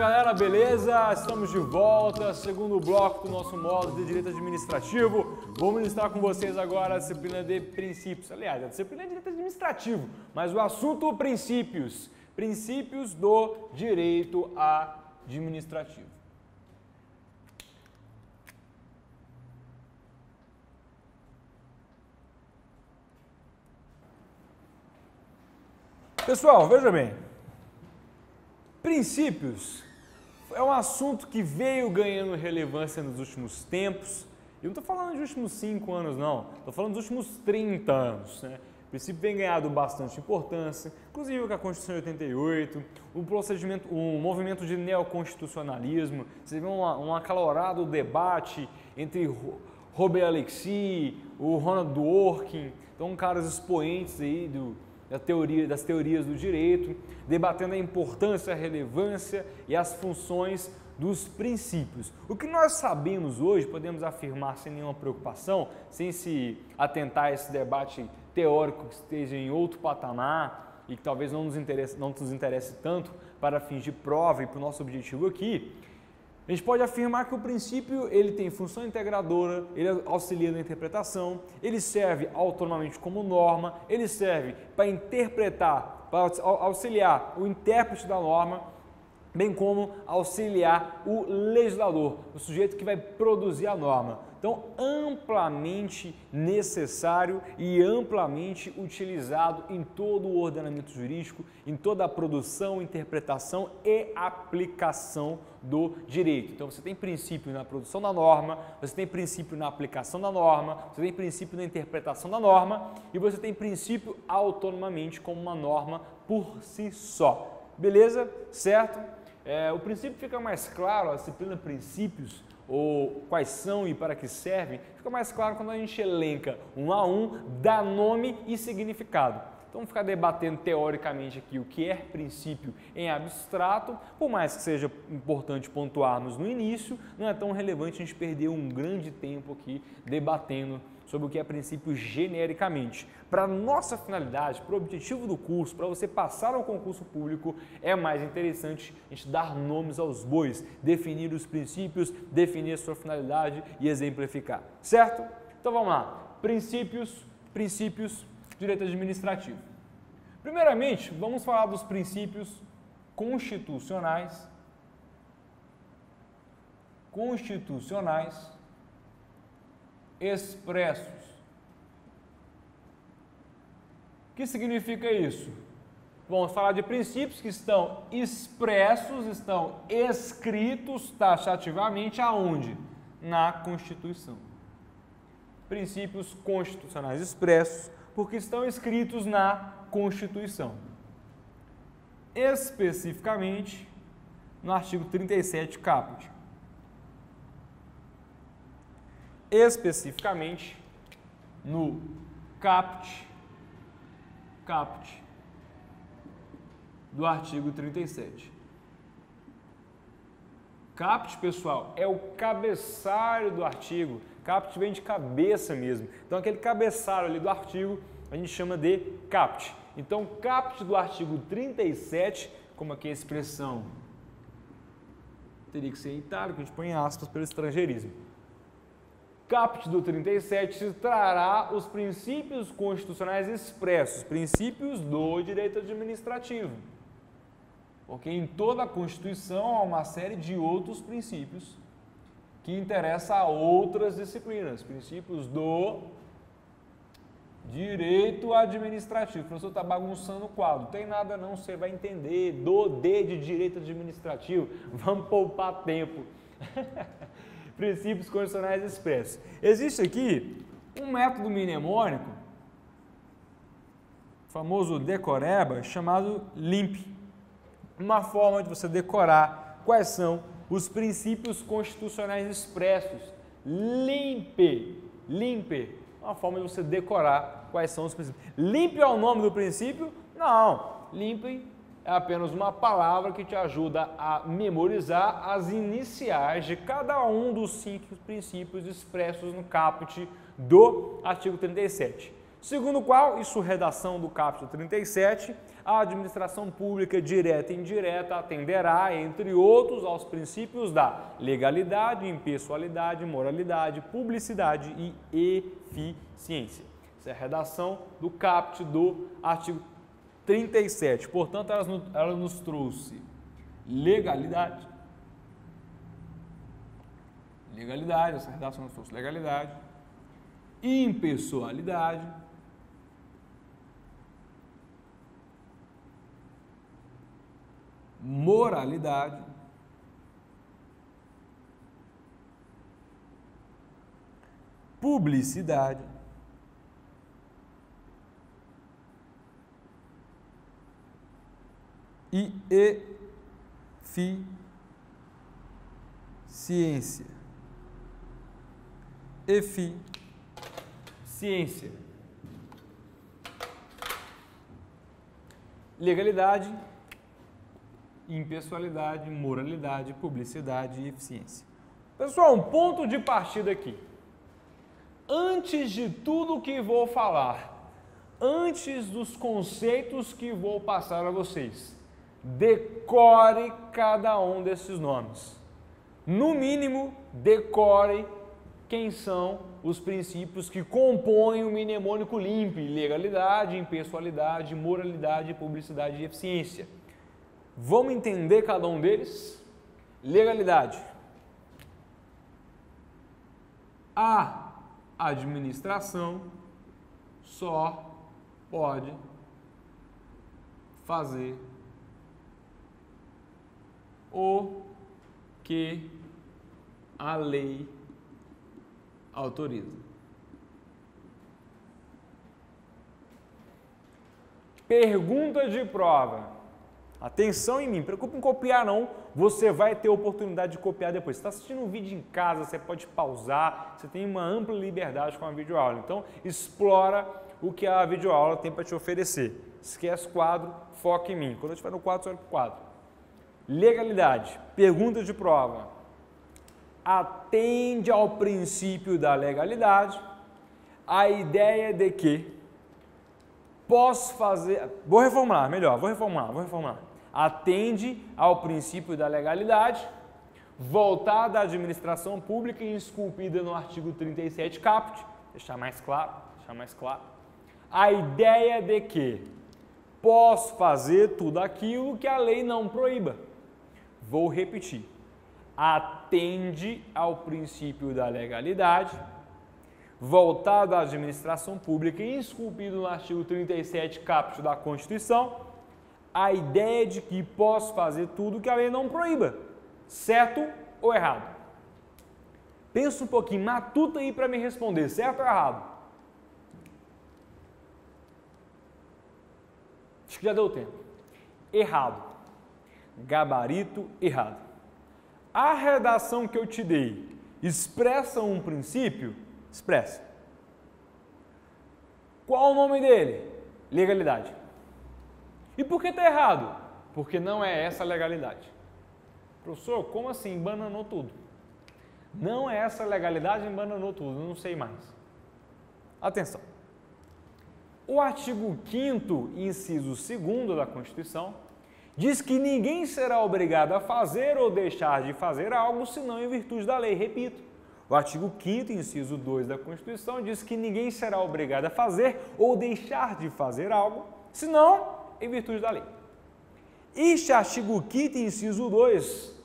galera, beleza? Estamos de volta, segundo bloco do nosso módulo de Direito Administrativo. Vou ministrar com vocês agora a disciplina de princípios. Aliás, a disciplina de Direito Administrativo, mas o assunto princípios. Princípios do Direito Administrativo. Pessoal, veja bem. Princípios é um assunto que veio ganhando relevância nos últimos tempos. Eu não estou falando dos últimos 5 anos, não. Estou falando dos últimos 30 anos. Né? O princípio vem ganhando bastante importância, inclusive com a Constituição de 88, o movimento de neoconstitucionalismo. Você vê um acalorado debate entre Robert Alexis, o Ronald Dworkin, então caras expoentes aí das teorias do direito, debatendo a importância, a relevância e as funções dos princípios. O que nós sabemos hoje, podemos afirmar sem nenhuma preocupação, sem se atentar a esse debate teórico que esteja em outro patamar e que talvez não nos interesse tanto para fins de prova e para o nosso objetivo aqui, a gente pode afirmar que o princípio ele tem função integradora, ele auxilia na interpretação, ele serve autonomamente como norma, ele serve para interpretar, para auxiliar o intérprete da norma, bem como auxiliar o legislador, o sujeito que vai produzir a norma. Então, amplamente necessário e amplamente utilizado em todo o ordenamento jurídico, em toda a produção, interpretação e aplicação do direito. Então, você tem princípio na produção da norma, você tem princípio na aplicação da norma, você tem princípio na interpretação da norma e você tem princípio autonomamente como uma norma por si só. Beleza? Certo? O princípio fica mais claro, a disciplina princípios, ou quais são e para que servem, fica mais claro quando a gente elenca um a um, dá nome e significado. Então, ficar debatendo teoricamente aqui o que é princípio em abstrato, por mais que seja importante pontuarmos no início, não é tão relevante a gente perder um grande tempo aqui debatendo sobre o que é princípio genericamente. Para nossa finalidade, para o objetivo do curso, para você passar ao concurso público, é mais interessante a gente dar nomes aos bois, definir os princípios, definir a sua finalidade e exemplificar. Certo? Então vamos lá. Princípios, direito administrativo. Primeiramente, vamos falar dos princípios constitucionais expressos. O que significa isso? Vamos falar de princípios que estão expressos, estão escritos taxativamente aonde? Na Constituição. Princípios constitucionais expressos, porque estão escritos na Constituição. Especificamente no artigo 37 caput. Especificamente no caput do artigo 37. Caput, pessoal, é o cabeçalho do artigo. Caput vem de cabeça mesmo. Então, aquele cabeçalho ali do artigo, a gente chama de caput. Então, caput do artigo 37, como aqui a expressão teria que ser em itálico, a gente põe aspas pelo estrangeirismo. Caput do 37 trará os princípios constitucionais expressos, princípios do direito administrativo. Porque em toda a Constituição há uma série de outros princípios que interessam a outras disciplinas, princípios do direito administrativo. O professor está bagunçando o quadro, não tem nada não, você vai entender, de direito administrativo, vamos poupar tempo. Princípios constitucionais expressos. Existe aqui um método mnemônico, famoso decoreba, chamado LIMP. Uma forma de você decorar quais são os princípios constitucionais expressos. LIMP. Uma forma de você decorar quais são os princípios. LIMP é o nome do princípio? Não. LIMP é apenas uma palavra que te ajuda a memorizar as iniciais de cada um dos 5 princípios expressos no caput do artigo 37. Segundo o qual, isso redação do capítulo 37, a administração pública direta e indireta atenderá, entre outros, aos princípios da legalidade, impessoalidade, moralidade, publicidade e eficiência. Essa é a redação do caput do artigo 37. Portanto, ela nos trouxe legalidade, essa redação nos trouxe legalidade, impessoalidade, moralidade, publicidade, e eficiência. Eficiência. Legalidade, impessoalidade, moralidade, publicidade e eficiência. Pessoal, um ponto de partida aqui. Antes de tudo que vou falar, antes dos conceitos que vou passar a vocês, decore cada um desses nomes. No mínimo, decore quem são os princípios que compõem o mnemônico LIMP: legalidade, impessoalidade, moralidade, publicidade e eficiência. Vamos entender cada um deles? Legalidade. A administração só pode fazer o que a lei autoriza. Pergunta de prova. Atenção em mim, não preocupe em copiar não, você vai ter oportunidade de copiar depois. Você está assistindo um vídeo em casa, você pode pausar, você tem uma ampla liberdade com a videoaula. Então, explora o que a videoaula tem para te oferecer. Esquece o quadro, foca em mim. Quando eu estiver no quadro, você olha para o quadro. Legalidade. Pergunta de prova. Atende ao princípio da legalidade a ideia de que posso fazer... Vou reformular. Atende ao princípio da legalidade, voltada à administração pública e esculpida no artigo 37 caput, deixar mais claro, a ideia de que posso fazer tudo aquilo que a lei não proíba. Vou repetir. Atende ao princípio da legalidade, voltado à administração pública e esculpido no artigo 37 caput da Constituição, a ideia de que posso fazer tudo que a lei não proíba, certo ou errado? Pensa um pouquinho, matuta aí para me responder, certo ou errado? Acho que já deu tempo. Errado. Gabarito errado. A redação que eu te dei expressa um princípio? Expressa. Qual o nome dele? Legalidade. E por que está errado? Porque não é essa a legalidade. Professor, como assim? Embananou tudo. Não é essa a legalidade, embananou tudo, não sei mais. Atenção. O artigo 5º, inciso 2º da Constituição, diz que ninguém será obrigado a fazer ou deixar de fazer algo senão em virtude da lei. Repito, o artigo 5º, inciso 2 da Constituição, diz que ninguém será obrigado a fazer ou deixar de fazer algo senão em virtude da lei. Este artigo 5º, inciso 2,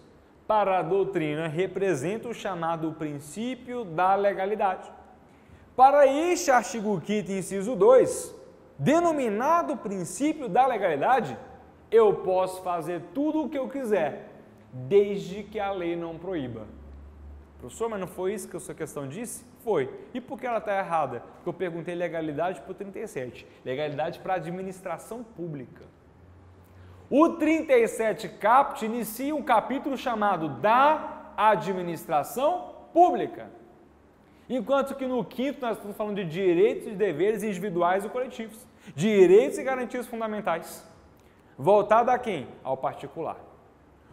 para a doutrina, representa o chamado princípio da legalidade. Para este artigo 5º, inciso 2, denominado princípio da legalidade, eu posso fazer tudo o que eu quiser, desde que a lei não proíba. Professor, mas não foi isso que a sua questão disse? Foi. E por que ela está errada? Porque eu perguntei legalidade para o 37. Legalidade para a administração pública. O 37 caput inicia um capítulo chamado da administração pública. Enquanto que no 5º nós estamos falando de direitos e deveres individuais e coletivos. Direitos e garantias fundamentais. Voltado a quem? Ao particular.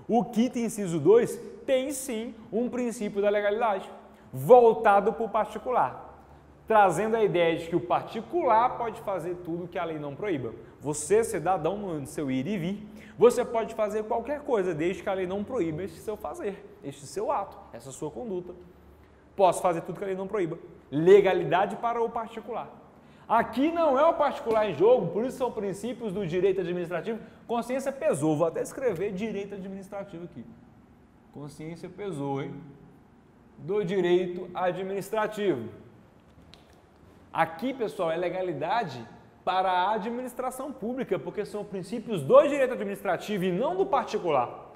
O 5º, inciso 2, tem sim um princípio da legalidade, voltado para o particular. trazendo a ideia de que o particular pode fazer tudo que a lei não proíba. Você, cidadão, no seu ir e vir, você pode fazer qualquer coisa, desde que a lei não proíba este seu fazer, este seu ato, essa sua conduta. Posso fazer tudo que a lei não proíba. Legalidade para o particular. Aqui não é o particular em jogo, por isso são princípios do direito administrativo. Consciência pesou, vou até escrever direito administrativo aqui. Consciência pesou, hein? Do direito administrativo. Aqui, pessoal, é legalidade para a administração pública, porque são princípios do direito administrativo e não do particular.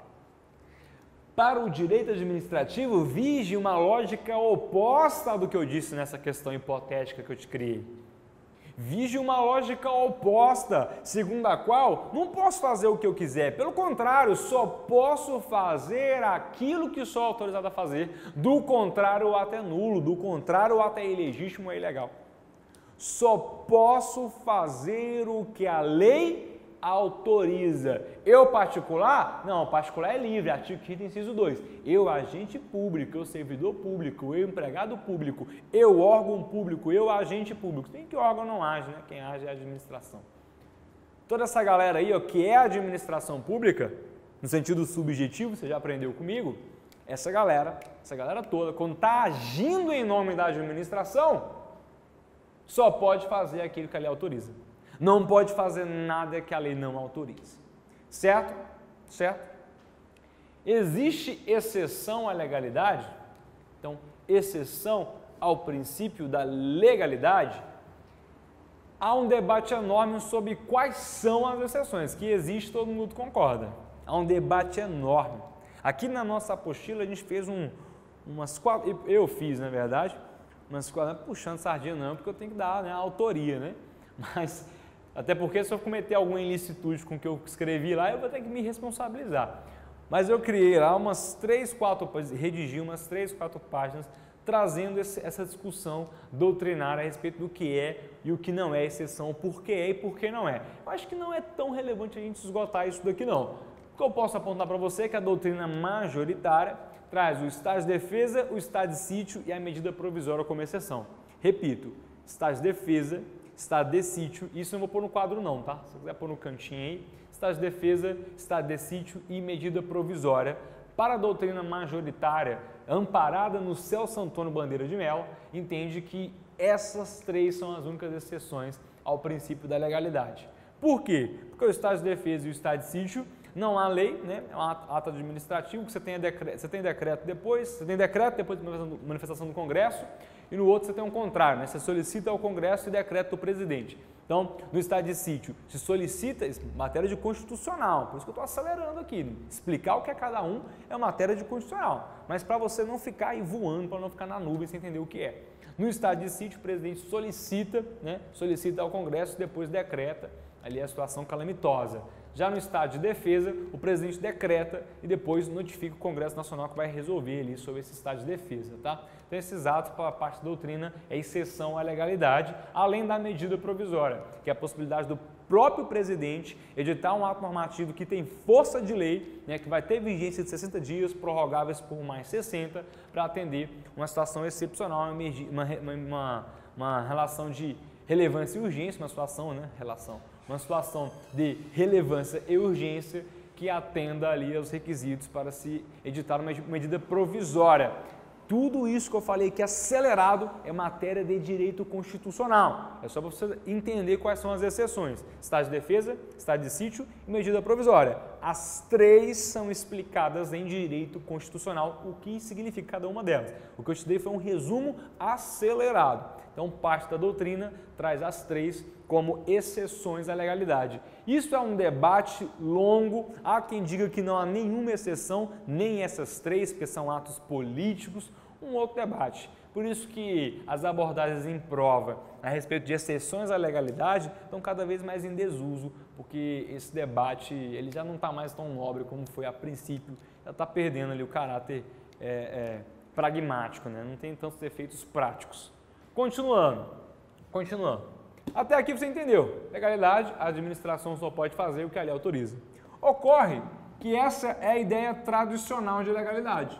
Para o direito administrativo, vige uma lógica oposta do que eu disse nessa questão hipotética que eu te criei. Vige uma lógica oposta, segundo a qual não posso fazer o que eu quiser. Pelo contrário, só posso fazer aquilo que sou autorizado a fazer. Do contrário, o ato é nulo. Do contrário, o ato é ilegítimo ou ilegal. Só posso fazer o que a lei autoriza. Eu, particular? Não, o particular é livre, artigo 5º, inciso 2. Eu, agente público, eu, servidor público, eu, empregado público, eu, órgão público, eu, agente público. Tem que órgão não age, né? Quem age é a administração. Toda essa galera aí, ó, que é a administração pública, no sentido subjetivo, você já aprendeu comigo, essa galera toda, quando está agindo em nome da administração, só pode fazer aquilo que a lei autoriza. Não pode fazer nada que a lei não autorize. Certo? Certo? Existe exceção à legalidade? Então, exceção ao princípio da legalidade? Há um debate enorme sobre quais são as exceções, que existe, todo mundo concorda. Há um debate enorme. Aqui na nossa apostila a gente fez umas 4, eu fiz na verdade, umas 4, puxando sardinha não, porque eu tenho que dar, né, a autoria, né? Mas, até porque se eu cometer alguma ilicitude com o que eu escrevi lá, eu vou ter que me responsabilizar. Mas eu criei lá umas 3, 4, redigi umas 3, 4 páginas, trazendo essa discussão doutrinária a respeito do que é e o que não é exceção, por que é e por que não é. Eu acho que não é tão relevante a gente esgotar isso daqui não. O que eu posso apontar para você é que a doutrina majoritária traz o estado de defesa, o estado de sítio e a medida provisória como exceção. Repito, estado de defesa, estado de sítio, isso eu não vou pôr no quadro não, tá? Se você quiser pôr no cantinho aí, estado de defesa, estado de sítio e medida provisória. Para a doutrina majoritária, amparada no Celso Antônio Bandeira de Mello, entende que essas 3 são as únicas exceções ao princípio da legalidade. Por quê? Porque o estado de defesa e o estado de sítio não há lei, né? É um ato administrativo, que você tem decreto depois da manifestação do Congresso, e no outro você tem um contrário, né? Você solicita ao Congresso e decreto do presidente. Então, no estado de sítio, se solicita matéria de constitucional, por isso que eu estou acelerando aqui, né? Explicar o que é cada um é matéria de constitucional, mas para você não ficar aí voando, para não ficar na nuvem sem entender o que é. No estado de sítio, o presidente solicita, né? Solicita ao Congresso e depois decreta, ali é a situação calamitosa. Já no estado de defesa, o presidente decreta e depois notifica o Congresso Nacional que vai resolver ali sobre esse estado de defesa, tá? Então, esses atos, para a parte da doutrina, é exceção à legalidade, além da medida provisória, que é a possibilidade do próprio presidente editar um ato normativo que tem força de lei, né, que vai ter vigência de 60 dias, prorrogáveis por mais 60, para atender uma situação excepcional, uma relação de relevância e urgência, uma situação, né, uma situação de relevância e urgência que atenda ali aos requisitos para se editar uma medida provisória. Tudo isso que eu falei que acelerado é matéria de direito constitucional. É só para você entender quais são as exceções. Estado de defesa, estado de sítio e medida provisória. As 3 são explicadas em direito constitucional, o que significa cada uma delas. O que eu te dei foi um resumo acelerado. Então, parte da doutrina traz as 3 como exceções à legalidade. Isso é um debate longo. Há quem diga que não há nenhuma exceção, nem essas 3, porque são atos políticos. Um outro debate. Por isso que as abordagens em prova a respeito de exceções à legalidade estão cada vez mais em desuso, porque esse debate ele já não está mais tão nobre como foi a princípio, já está perdendo ali o caráter pragmático, né? Não tem tantos efeitos práticos. Continuando. Até aqui você entendeu. Legalidade, a administração só pode fazer o que a lei autoriza. Ocorre que essa é a ideia tradicional de legalidade.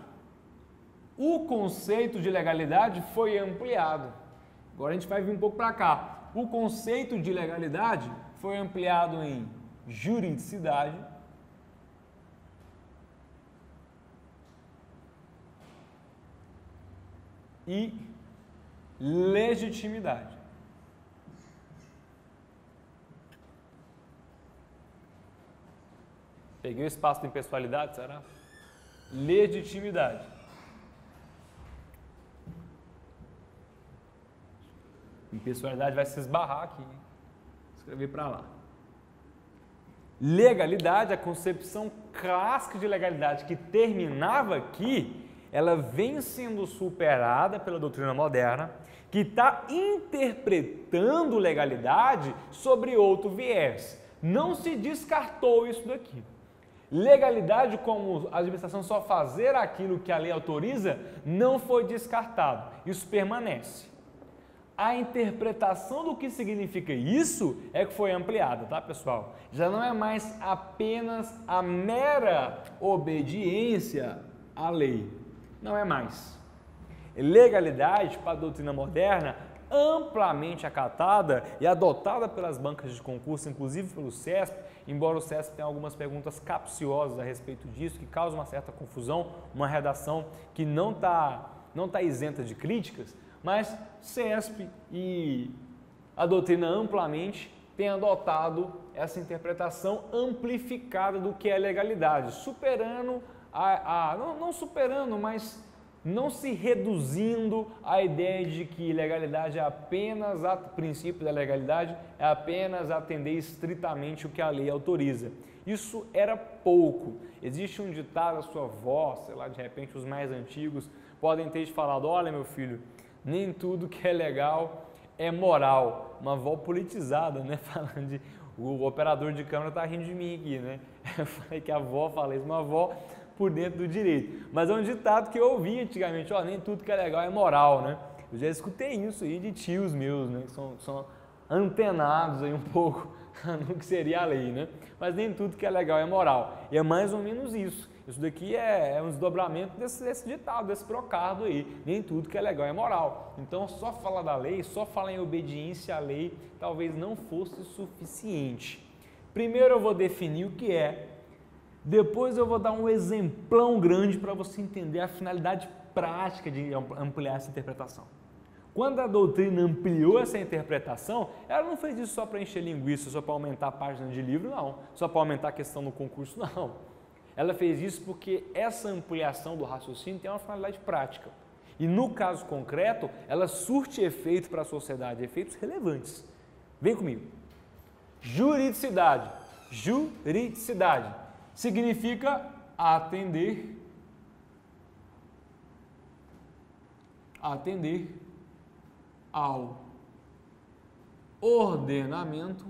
O conceito de legalidade foi ampliado. Agora a gente vai vir um pouco para cá. O conceito de legalidade foi ampliado em juridicidade e legitimidade. Peguei o espaço da impessoalidade, será? Legitimidade. Impessoalidade vai se esbarrar aqui. Vou escrever para lá. Legalidade, a concepção clássica de legalidade que terminava aqui, ela vem sendo superada pela doutrina moderna, que está interpretando legalidade sobre outro viés. Não se descartou isso daqui. Legalidade, como a administração só fazer aquilo que a lei autoriza, não foi descartado. Isso permanece. A interpretação do que significa isso é que foi ampliada, tá, pessoal? Já não é mais apenas a mera obediência à lei. Não é mais. Legalidade, para a doutrina moderna, amplamente acatada e adotada pelas bancas de concurso, inclusive pelo CESP, embora o CESP tenha algumas perguntas capciosas a respeito disso, que causam uma certa confusão, uma redação que não tá isenta de críticas, mas CESP e a doutrina amplamente têm adotado essa interpretação amplificada do que é legalidade, superando não superando, mas não se reduzindo à ideia de que legalidade é apenas, o princípio da legalidade é apenas atender estritamente o que a lei autoriza. Isso era pouco. Existe um ditado, a sua avó, sei lá, de repente os mais antigos podem ter te falado, olha meu filho, nem tudo que é legal é moral. Uma avó politizada, né? Falando de... O operador de câmera tá rindo de mim aqui, né? Eu falei que a avó fala isso, uma avó por dentro do direito. Mas é um ditado que eu ouvi antigamente, ó, nem tudo que é legal é moral, né? Eu já escutei isso aí de tios meus, né? Que são antenados aí um pouco no que seria a lei, né? Mas nem tudo que é legal é moral. E é mais ou menos isso. Isso daqui é um desdobramento desse ditado, desse brocardo aí. Nem tudo que é legal é moral. Então, só falar da lei, só falar em obediência à lei, talvez não fosse suficiente. Primeiro eu vou definir o que é. Depois eu vou dar um exemplão grande para você entender a finalidade prática de ampliar essa interpretação. Quando a doutrina ampliou essa interpretação, ela não fez isso só para encher linguiça, só para aumentar a página de livro, não. Só para aumentar a questão no concurso, não. Ela fez isso porque essa ampliação do raciocínio tem uma finalidade prática. E no caso concreto, ela surte efeito para a sociedade, efeitos relevantes. Vem comigo. Juridicidade. Juridicidade significa atender ao ordenamento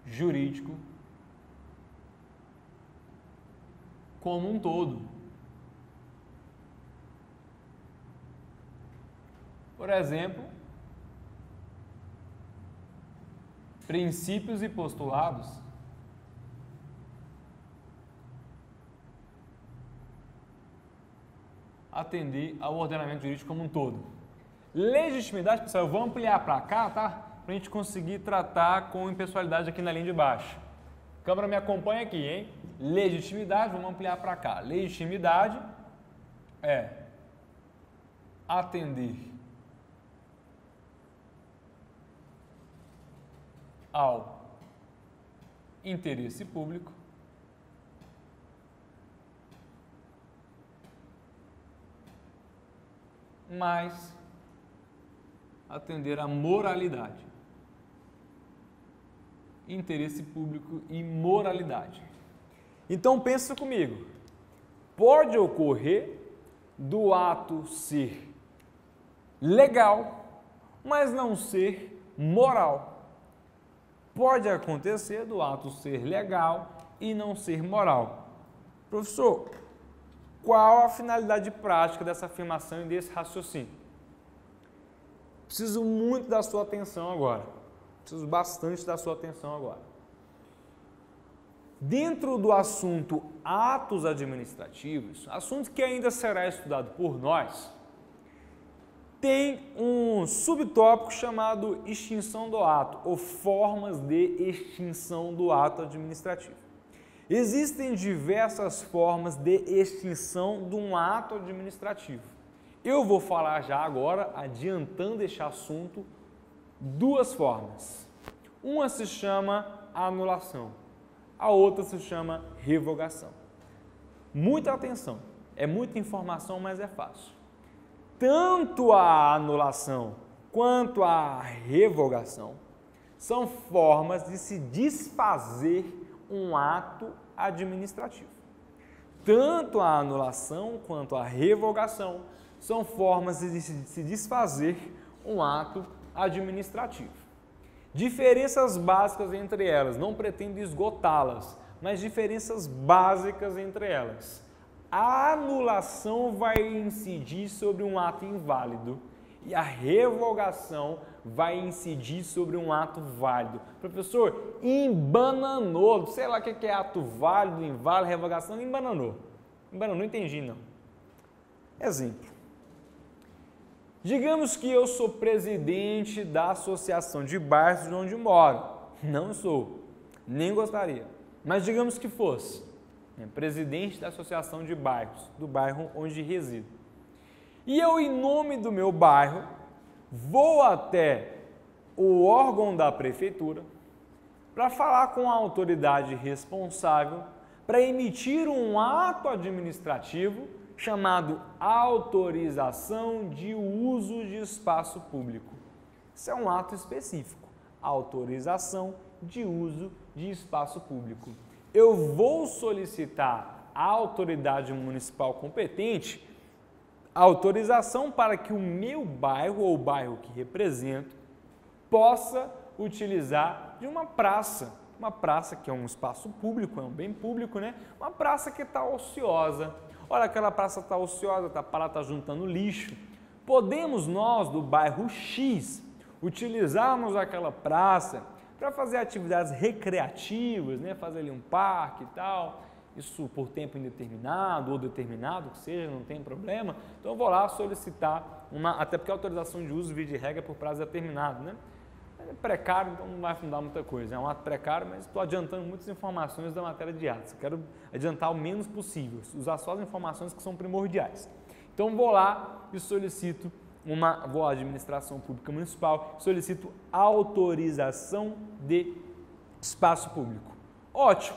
jurídico como um todo. Por exemplo, princípios e postulados atender ao ordenamento jurídico como um todo. Legitimidade, pessoal, eu vou ampliar para cá, tá? Para a gente conseguir tratar com impessoalidade aqui na linha de baixo. Câmara, me acompanha aqui, hein? Legitimidade, vamos ampliar para cá. Legitimidade é atender ao interesse público mais atender à moralidade. Interesse público e moralidade. Então pensa comigo, pode ocorrer do ato ser legal, mas não ser moral. Pode acontecer do ato ser legal e não ser moral. Professor, qual a finalidade prática dessa afirmação e desse raciocínio? Preciso muito da sua atenção agora. Preciso bastante da sua atenção agora. Dentro do assunto atos administrativos, assunto que ainda será estudado por nós, tem um subtópico chamado extinção do ato, ou formas de extinção do ato administrativo. Existem diversas formas de extinção de um ato administrativo. Eu vou falar já agora, adiantando este assunto, duas formas. Uma se chama anulação, a outra se chama revogação. Muita atenção, é muita informação, mas é fácil. Tanto a anulação quanto a revogação são formas de se desfazer um ato administrativo. Tanto a anulação quanto a revogação são formas de se desfazer um ato administrativo. Diferenças básicas entre elas, não pretendo esgotá-las, mas diferenças básicas entre elas. A anulação vai incidir sobre um ato inválido e a revogação vai incidir sobre um ato válido. Professor, embananou, sei lá o que é ato válido, inválido, revogação, embananou. Embananou, não entendi não. Exemplo. Digamos que eu sou presidente da associação de bairros de onde moro. Não sou, nem gostaria, mas digamos que fosse. Presidente da associação de bairros, do bairro onde resido. E eu, em nome do meu bairro, vou até o órgão da prefeitura para falar com a autoridade responsável para emitir um ato administrativo chamado autorização de uso de espaço público. Isso é um ato específico, autorização de uso de espaço público. Eu vou solicitar à autoridade municipal competente autorização para que o meu bairro ou o bairro que represento possa utilizar de uma praça que é um espaço público, é um bem público, né? Uma praça que está ociosa. Olha, aquela praça está ociosa, está juntando lixo. Podemos nós, do bairro X, utilizarmos aquela praça para fazer atividades recreativas, né? Fazer ali um parque e tal, isso por tempo indeterminado ou determinado, que seja, não tem problema. Então eu vou lá solicitar até porque a autorização de uso, via de regra, é por prazo determinado, né? É precário, então não vai mudar muita coisa, é um ato precário, mas estou adiantando muitas informações da matéria de atos. Eu quero adiantar o menos possível, usar só as informações que são primordiais. Então vou lá e solicito vou à administração pública municipal, solicito autorização de espaço público. Ótimo!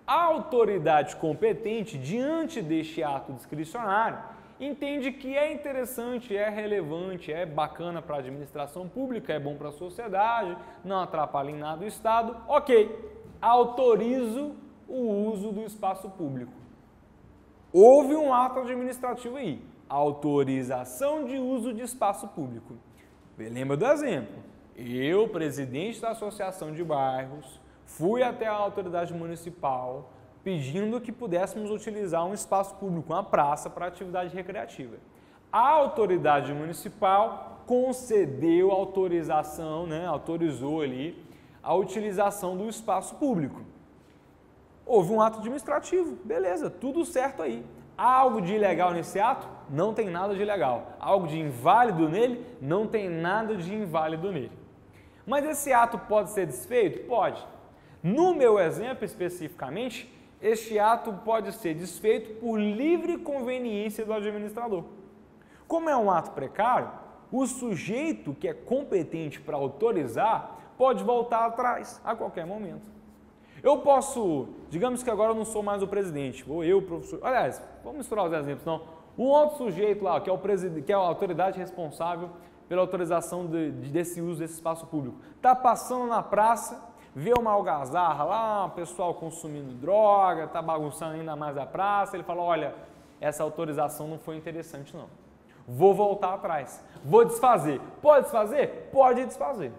A autoridade competente, diante deste ato discricionário, entende que é interessante, é relevante, é bacana para a administração pública, é bom para a sociedade, não atrapalha em nada o Estado. Ok, autorizo o uso do espaço público. Houve um ato administrativo aí. Autorização de uso de espaço público. Lembra do exemplo? Eu, presidente da associação de bairros, fui até a autoridade municipal pedindo que pudéssemos utilizar um espaço público, uma praça, para atividade recreativa. A autoridade municipal concedeu autorização, né, autorizou ali a utilização do espaço público. Houve um ato administrativo, beleza, tudo certo aí. Há algo de ilegal nesse ato? Não tem nada de ilegal. Algo de inválido nele? Não tem nada de inválido nele. Mas esse ato pode ser desfeito? Pode. No meu exemplo especificamente, este ato pode ser desfeito por livre conveniência do administrador. Como é um ato precário, o sujeito que é competente para autorizar pode voltar atrás a qualquer momento. Eu posso, digamos que agora eu não sou mais o presidente, ou eu, professor, aliás, vamos misturar os exemplos, não. Um outro sujeito lá, que é a autoridade responsável pela autorização desse uso desse espaço público, está passando na praça, vê uma algazarra lá, o pessoal consumindo droga, está bagunçando ainda mais a praça, ele fala, olha, essa autorização não foi interessante não, vou voltar atrás, vou desfazer. Pode desfazer? Pode desfazer.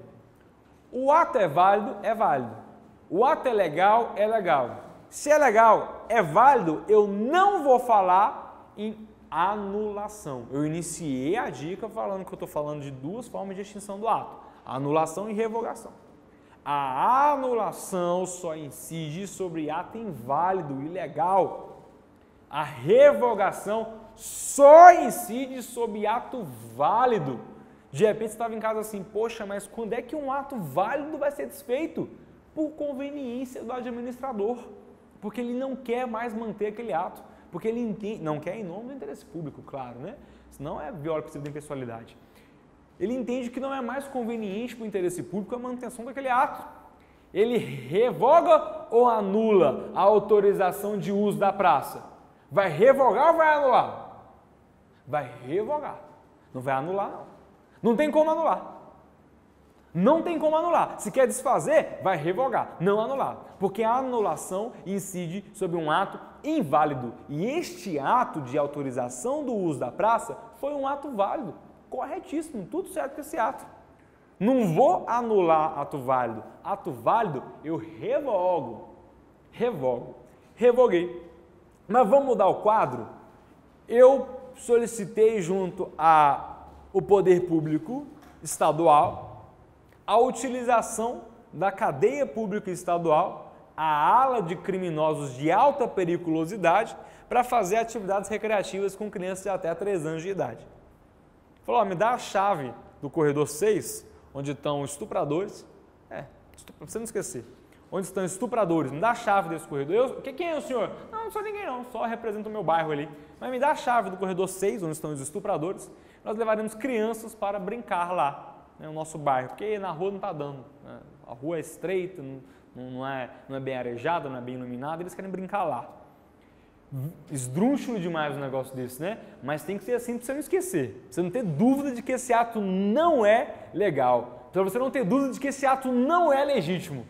O ato é válido? É válido. O ato é legal? É legal. Se é legal, é válido, eu não vou falar em anulação. Eu iniciei a dica falando que eu estou falando de duas formas de extinção do ato, anulação e revogação. A anulação só incide sobre ato inválido, ilegal. A revogação só incide sobre ato válido. De repente você estava em casa assim, poxa, mas quando é que um ato válido vai ser desfeito? Por conveniência do administrador. Porque ele não quer mais manter aquele ato. Porque ele entende, não quer em nome do interesse público, claro, né? Senão viola o princípio da impessoalidade. Ele entende que não é mais conveniente para o interesse público a manutenção daquele ato. Ele revoga ou anula a autorização de uso da praça? Vai revogar ou vai anular? Vai revogar. Não vai anular, não. Não tem como anular. Não tem como anular. Se quer desfazer, vai revogar, não anular. Porque a anulação incide sobre um ato inválido. E este ato de autorização do uso da praça foi um ato válido. Corretíssimo, tudo certo com esse ato. Não vou anular ato válido. Ato válido, eu revogo. Revoguei. Mas vamos mudar o quadro? Eu solicitei junto ao poder público estadual a utilização da cadeia pública estadual, a ala de criminosos de alta periculosidade, para fazer atividades recreativas com crianças de até 3 anos de idade. Falou, me dá a chave do corredor 6, onde estão estupradores. Pra você não esquecer. Onde estão estupradores, me dá a chave desse corredor. Quem é o senhor? Não sou ninguém não, só represento o meu bairro ali. Mas me dá a chave do corredor 6, onde estão os estupradores. Nós levaremos crianças para brincar lá, no nosso bairro, porque na rua não está dando. Né? A rua é estreita, não é bem arejada, não é bem iluminada, eles querem brincar lá. Esdrúxulo demais um negócio desse, né? Mas tem que ser assim para você não esquecer. Pra você não ter dúvida de que esse ato não é legal. Para você não ter dúvida de que esse ato não é legítimo.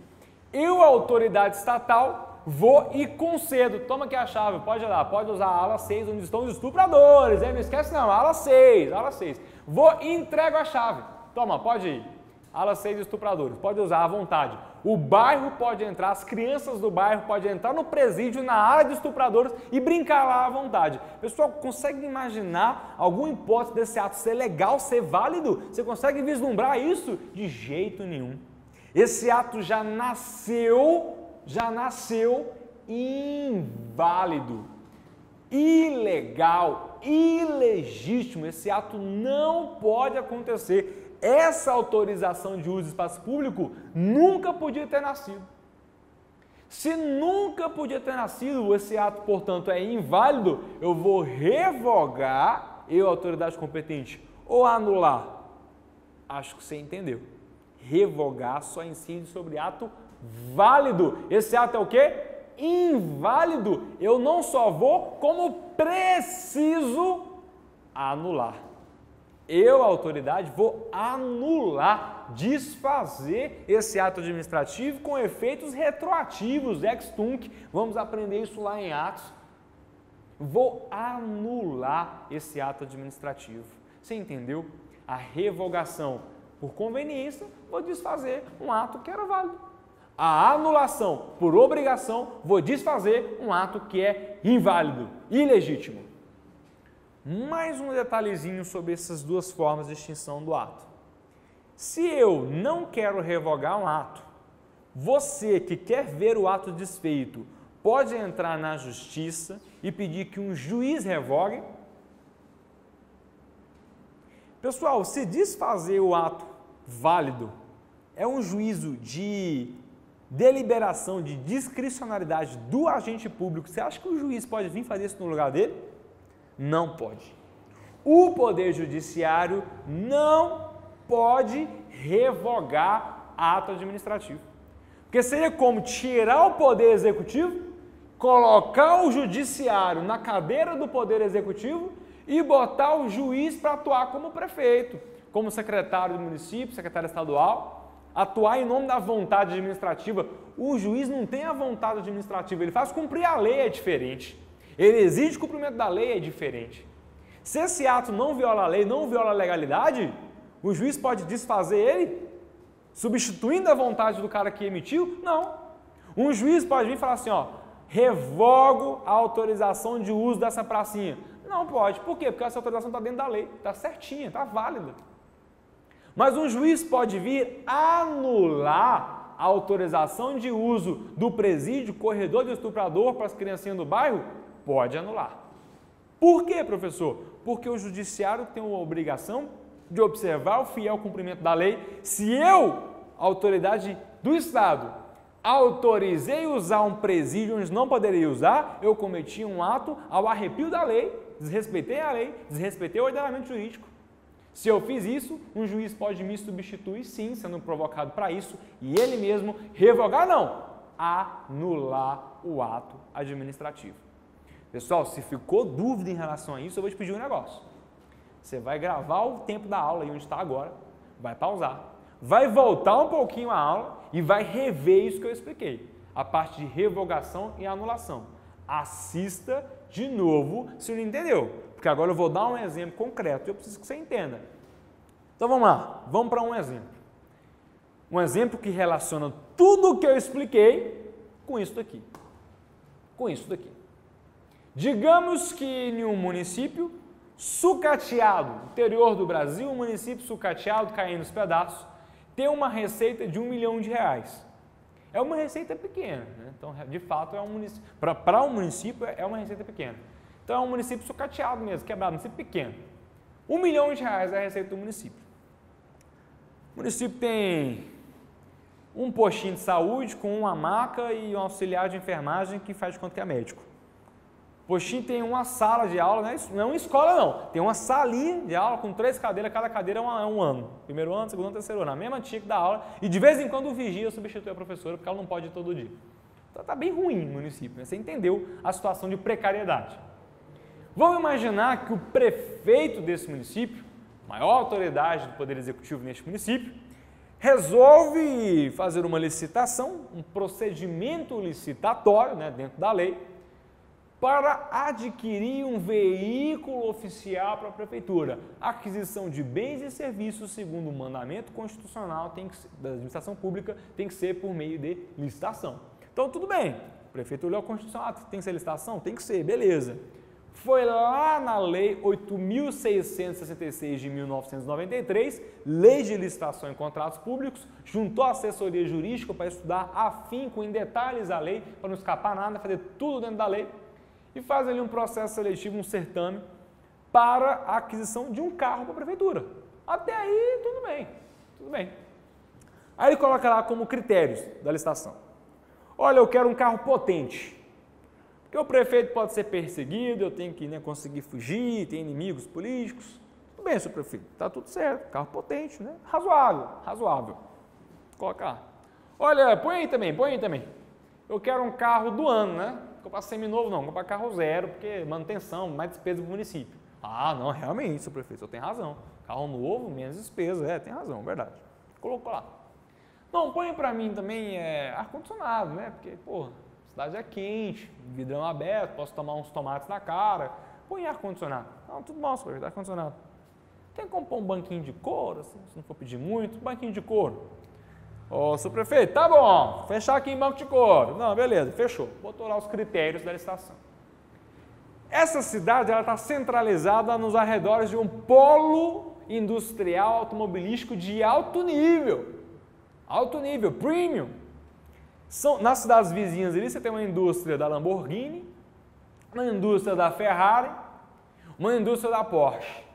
Eu, a autoridade estatal, vou e concedo. Toma aqui a chave, pode ir lá, pode usar a ala 6, onde estão os estupradores. Não esquece não, ala 6. Vou e entrego a chave. Toma, pode ir. Ala 6 estupradores, pode usar à vontade. O bairro pode entrar, as crianças do bairro podem entrar no presídio, na área de estupradores e brincar lá à vontade. Pessoal, consegue imaginar alguma hipótese desse ato ser legal, ser válido? Você consegue vislumbrar isso? De jeito nenhum. Esse ato já nasceu inválido, ilegal, ilegítimo. Esse ato não pode acontecer. Essa autorização de uso de espaço público nunca podia ter nascido. Se nunca podia ter nascido, esse ato, portanto, é inválido, eu vou revogar, autoridade competente, ou anular. Acho que você entendeu. Revogar só incide sobre ato válido. Esse ato é o quê? Inválido. Eu não só vou, como preciso anular. Eu, autoridade, vou anular, desfazer esse ato administrativo com efeitos retroativos, ex-tunc. Vamos aprender isso lá em Atos. Vou anular esse ato administrativo. Você entendeu? A revogação por conveniência, vou desfazer um ato que era válido. A anulação por obrigação, vou desfazer um ato que é inválido, ilegítimo. Mais um detalhezinho sobre essas duas formas de extinção do ato. Se eu não quero revogar um ato, você que quer ver o ato desfeito pode entrar na justiça e pedir que um juiz revogue. Pessoal, se desfazer o ato válido é um juízo de deliberação, de discricionariedade do agente público, você acha que o juiz pode vir fazer isso no lugar dele? Não pode. O Poder Judiciário não pode revogar ato administrativo. Porque seria como tirar o Poder Executivo, colocar o Judiciário na cadeira do Poder Executivo e botar o juiz para atuar como prefeito, como secretário do município, secretário estadual, atuar em nome da vontade administrativa. O juiz não tem a vontade administrativa, ele faz cumprir a lei, é diferente. Ele exige o cumprimento da lei, é diferente. Se esse ato não viola a lei, não viola a legalidade, o juiz pode desfazer ele, substituindo a vontade do cara que emitiu? Não. Um juiz pode vir e falar assim, revogo a autorização de uso dessa pracinha. Não pode. Por quê? Porque essa autorização está dentro da lei, está certinha, está válida. Mas um juiz pode vir anular a autorização de uso do presídio, corredor de estuprador para as criancinhas do bairro? Pode anular. Por quê, professor? Porque o judiciário tem a obrigação de observar o fiel cumprimento da lei. Se eu, autoridade do Estado, autorizei usar um presídio onde não poderia usar, eu cometi um ato ao arrepio da lei, desrespeitei a lei, desrespeitei o ordenamento jurídico. Se eu fiz isso, um juiz pode me substituir, sim, sendo provocado para isso, e ele mesmo revogar, não, anular o ato administrativo. Pessoal, se ficou dúvida em relação a isso, eu vou te pedir um negócio. Você vai gravar o tempo da aula aí onde está agora, vai pausar, vai voltar um pouquinho a aula e vai rever isso que eu expliquei, a parte de revogação e anulação. Assista de novo se não entendeu, porque agora eu vou dar um exemplo concreto e eu preciso que você entenda. Então vamos lá, vamos para um exemplo. Um exemplo que relaciona tudo o que eu expliquei com isso daqui. Com isso daqui. Digamos que em um município sucateado, interior do Brasil, um município sucateado, caindo nos pedaços, tem uma receita de R$1 milhão. É uma receita pequena, né? Então, de fato, é um município, para um município é uma receita pequena. Então, é um município sucateado mesmo, quebrado, um município pequeno. R$1 milhão é a receita do município. O município tem um postinho de saúde com uma maca e um auxiliar de enfermagem que faz de conta que é médico. O postinho tem uma sala de aula, não é uma escola não, tem uma salinha de aula com 3 cadeiras, cada cadeira é um ano. Primeiro ano, segundo ano, terceiro ano, a mesma tia que dá aula e de vez em quando o vigia substitui a professora porque ela não pode ir todo dia. Então está bem ruim o município, né? Você entendeu a situação de precariedade. Vamos imaginar que o prefeito desse município, maior autoridade do Poder Executivo neste município, resolve fazer uma licitação, um procedimento licitatório, né, dentro da lei, para adquirir um veículo oficial para a prefeitura. A aquisição de bens e serviços, segundo o mandamento constitucional da administração pública, tem que ser por meio de licitação. Então, tudo bem, o prefeito olhou a Constituição, tem que ser licitação? Tem que ser, beleza. Foi lá na Lei 8.666 de 1993, Lei de Licitação em Contratos Públicos, juntou a assessoria jurídica para estudar afinco em detalhes a lei, para não escapar nada, fazer tudo dentro da lei, e faz ali um processo seletivo, um certame, para a aquisição de um carro para a prefeitura. Até aí, tudo bem, tudo bem. Aí ele coloca lá como critérios da licitação. Olha, eu quero um carro potente, porque o prefeito pode ser perseguido, eu tenho que conseguir fugir, tem inimigos políticos. Tudo bem, senhor prefeito, está tudo certo, carro potente, né? Razoável, razoável. Vou colocar. Olha, põe aí também. Eu quero um carro do ano, né? Comprar seminovo não, comprar carro zero, porque manutenção, mais despesa para o município. Ah, não, realmente, senhor prefeito, o senhor tem razão. Carro novo, menos despesa, tem razão, verdade. Colocou lá. Não, põe para mim também ar-condicionado, né? Porque, pô, a cidade é quente, vidrão aberto, posso tomar uns tomates na cara. Põe ar-condicionado. Não, tudo bom, senhor prefeito, ar-condicionado. Tem como pôr um banquinho de couro, assim, se não for pedir muito, um banquinho de couro. Ô, senhor prefeito, tá bom, fechar aqui em banco de couro. Não, beleza, fechou. Botou lá os critérios da licitação. Essa cidade está centralizada nos arredores de um polo industrial automobilístico de alto nível, premium. Nas cidades vizinhas ali você tem uma indústria da Lamborghini, uma indústria da Ferrari, uma indústria da Porsche.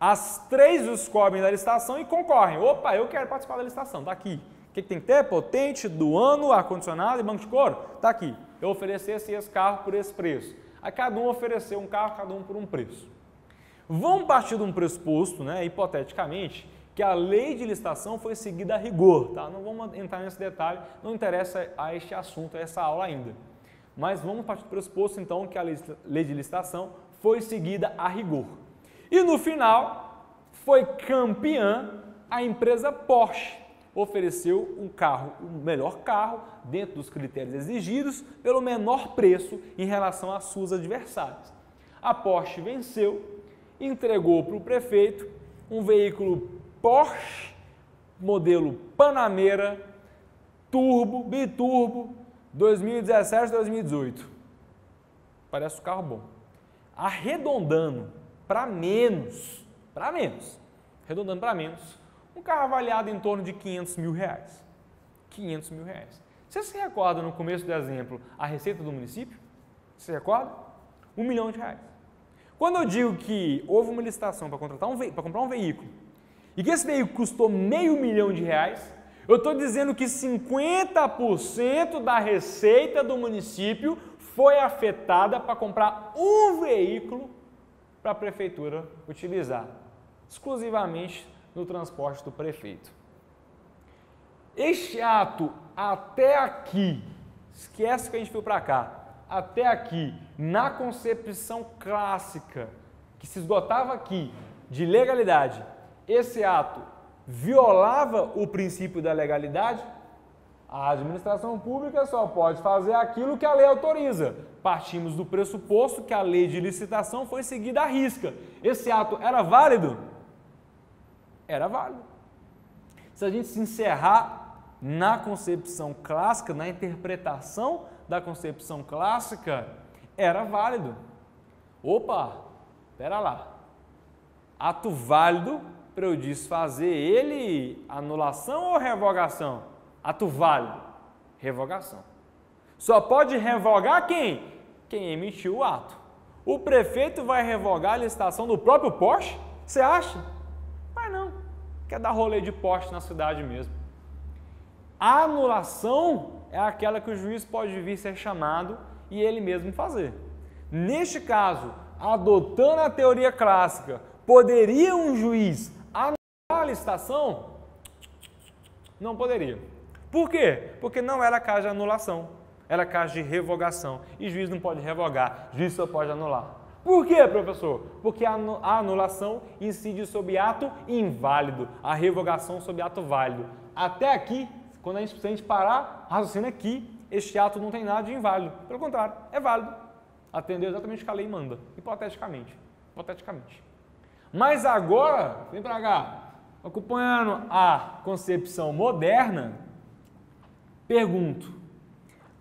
As 3 descobrem da licitação e concorrem. Opa, eu quero participar da licitação, está aqui. O que tem que ter? Potente, do ano, ar-condicionado e banco de couro? Está aqui. Eu oferecesse esse carro por esse preço. Aí cada um ofereceu um carro, cada um por um preço. Vamos partir de um pressuposto, né, hipoteticamente, que a lei de licitação foi seguida a rigor. Tá? Não vamos entrar nesse detalhe, não interessa a este assunto, a essa aula ainda. Mas vamos partir do pressuposto, então, que a lei de licitação foi seguida a rigor. E no final, foi campeã a empresa Porsche. Ofereceu um carro, o melhor carro, dentro dos critérios exigidos, pelo menor preço em relação às suas adversárias. A Porsche venceu, entregou para o prefeito um veículo Porsche, modelo Panamera, turbo, biturbo, 2017-2018. Parece um carro bom. Arredondando para menos, um carro avaliado em torno de R$500 mil. 500 mil reais. Você se recorda no começo do exemplo a receita do município? Você se recorda? R$1 milhão. Quando eu digo que houve uma licitação para comprar um veículo e que esse veículo custou R$500 mil, eu estou dizendo que 50% da receita do município foi afetada para comprar um veículo para a prefeitura utilizar, exclusivamente no transporte do prefeito. Este ato até aqui, esquece que a gente veio para cá, até aqui, na concepção clássica, que se esgotava aqui, de legalidade, esse ato violava o princípio da legalidade? A administração pública só pode fazer aquilo que a lei autoriza. Partimos do pressuposto que a lei de licitação foi seguida à risca. Esse ato era válido? Era válido. Se a gente se encerrar na concepção clássica, na interpretação da concepção clássica, era válido. Opa, espera lá. Ato válido para eu desfazer ele, anulação ou revogação? Ato válido, revogação. Só pode revogar quem? Quem emitiu o ato. O prefeito vai revogar a licitação do próprio poste? Você acha? Vai não. Quer dar rolê de poste na cidade mesmo. A anulação é aquela que o juiz pode vir ser chamado e ele mesmo fazer. Neste caso, adotando a teoria clássica, poderia um juiz anular a licitação? Não poderia. Por quê? Porque não era caso de anulação, era caso de revogação. E juiz não pode revogar, juiz só pode anular. Por quê, professor? Porque a anulação incide sobre ato inválido, a revogação sobre ato válido. Até aqui, quando se a gente parar, raciocina aqui, este ato não tem nada de inválido. Pelo contrário, é válido. Atendeu exatamente o que a lei manda, hipoteticamente. Mas agora, vem para cá, acompanhando a concepção moderna, pergunto,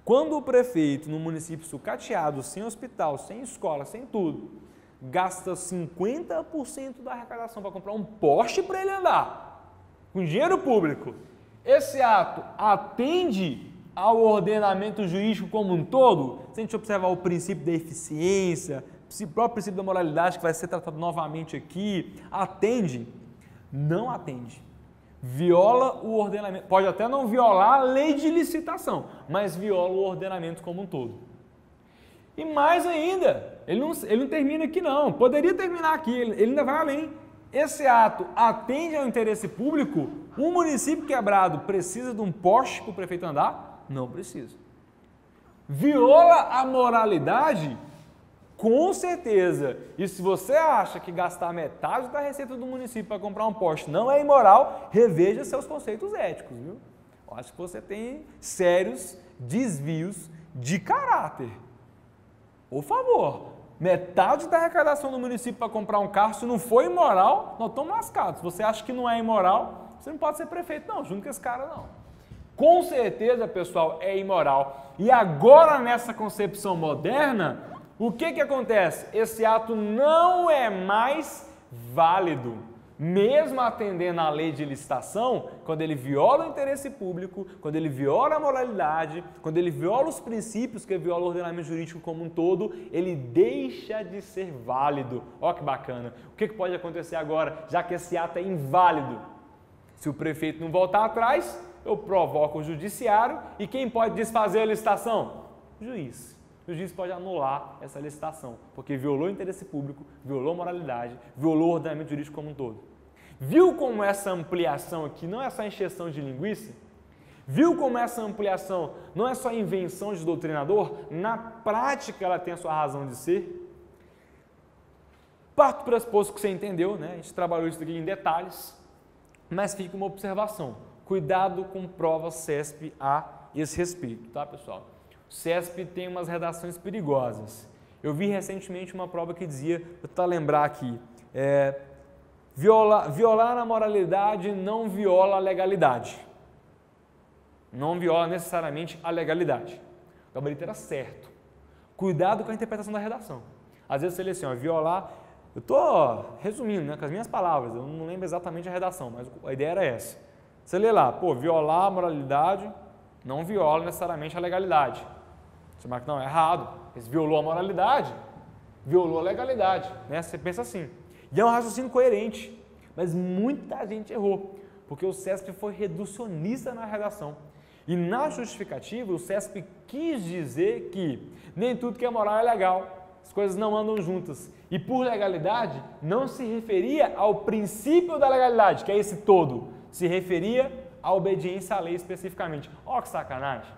quando o prefeito no município sucateado, sem hospital, sem escola, sem tudo, gasta 50% da arrecadação para comprar um poste para ele andar, com dinheiro público, esse ato atende ao ordenamento jurídico como um todo? Se a gente observar o princípio da eficiência, o próprio princípio da moralidade que vai ser tratado novamente aqui, atende? Não atende. Viola o ordenamento, pode até não violar a lei de licitação, mas viola o ordenamento como um todo. E mais ainda, ele não termina aqui não, poderia terminar aqui, ele ainda vai além. Esse ato atende ao interesse público? Um município quebrado precisa de um poste para o prefeito andar? Não precisa. Viola a moralidade? Com certeza. E se você acha que gastar metade da receita do município para comprar um poste não é imoral, reveja seus conceitos éticos, viu? Eu acho que você tem sérios desvios de caráter. Por favor, metade da arrecadação do município para comprar um carro, se não for imoral, nós estamos lascados. Se você acha que não é imoral, você não pode ser prefeito, não. Junto com esse cara, não. Com certeza, pessoal, é imoral. E agora, nessa concepção moderna, o que acontece? Esse ato não é mais válido, mesmo atendendo à lei de licitação, quando ele viola o interesse público, quando ele viola a moralidade, quando ele viola os princípios que viola o ordenamento jurídico como um todo, ele deixa de ser válido. Olha que bacana. O que pode acontecer agora, já que esse ato é inválido? Se o prefeito não voltar atrás, eu provoco o judiciário e quem pode desfazer a licitação? O juiz. O juiz pode anular essa licitação, porque violou o interesse público, violou a moralidade, violou o ordenamento jurídico como um todo. Viu como essa ampliação aqui não é só encheção de linguiça? Viu como essa ampliação não é só invenção de doutrinador? Na prática ela tem a sua razão de ser. Parto do pressuposto que você entendeu, né? A gente trabalhou isso aqui em detalhes, mas fica uma observação. Cuidado com provas CESP a esse respeito, tá, pessoal? O CESP tem umas redações perigosas. Eu vi recentemente uma prova que dizia, vou tentar lembrar aqui, violar a moralidade não viola a legalidade. Não viola necessariamente a legalidade. O gabarito era certo. Cuidado com a interpretação da redação. Às vezes você lê assim, ó, violar... Eu estou resumindo, né, com as minhas palavras, eu não lembro exatamente a redação, mas a ideia era essa. Você lê lá, pô, violar a moralidade não viola necessariamente a legalidade. Você marca, não, é errado. Ele violou a moralidade, violou a legalidade, né? Você pensa assim. E é um raciocínio coerente, mas muita gente errou, porque o CESP foi reducionista na redação. E na justificativa, o CESP quis dizer que nem tudo que é moral é legal, as coisas não andam juntas. E por legalidade, não se referia ao princípio da legalidade, que é esse todo, se referia à obediência à lei especificamente. Ó que sacanagem!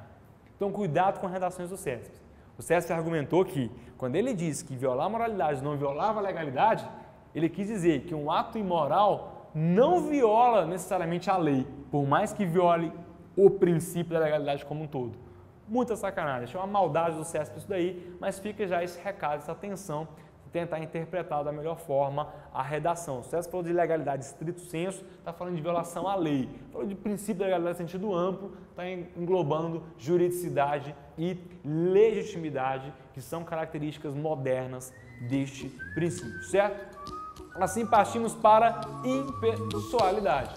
Então, cuidado com redações do CESP. O CESP argumentou que, quando ele disse que violar a moralidade não violava a legalidade, ele quis dizer que um ato imoral não viola necessariamente a lei, por mais que viole o princípio da legalidade como um todo. Muita sacanagem, achei uma maldade do CESP isso daí, mas fica já esse recado, essa atenção, tentar interpretar da melhor forma a redação. O CESP falou de legalidade estrito sensu, está falando de violação à lei. Falou de princípio da legalidade em sentido amplo, está englobando juridicidade e legitimidade, que são características modernas deste princípio, certo? Assim partimos para impessoalidade.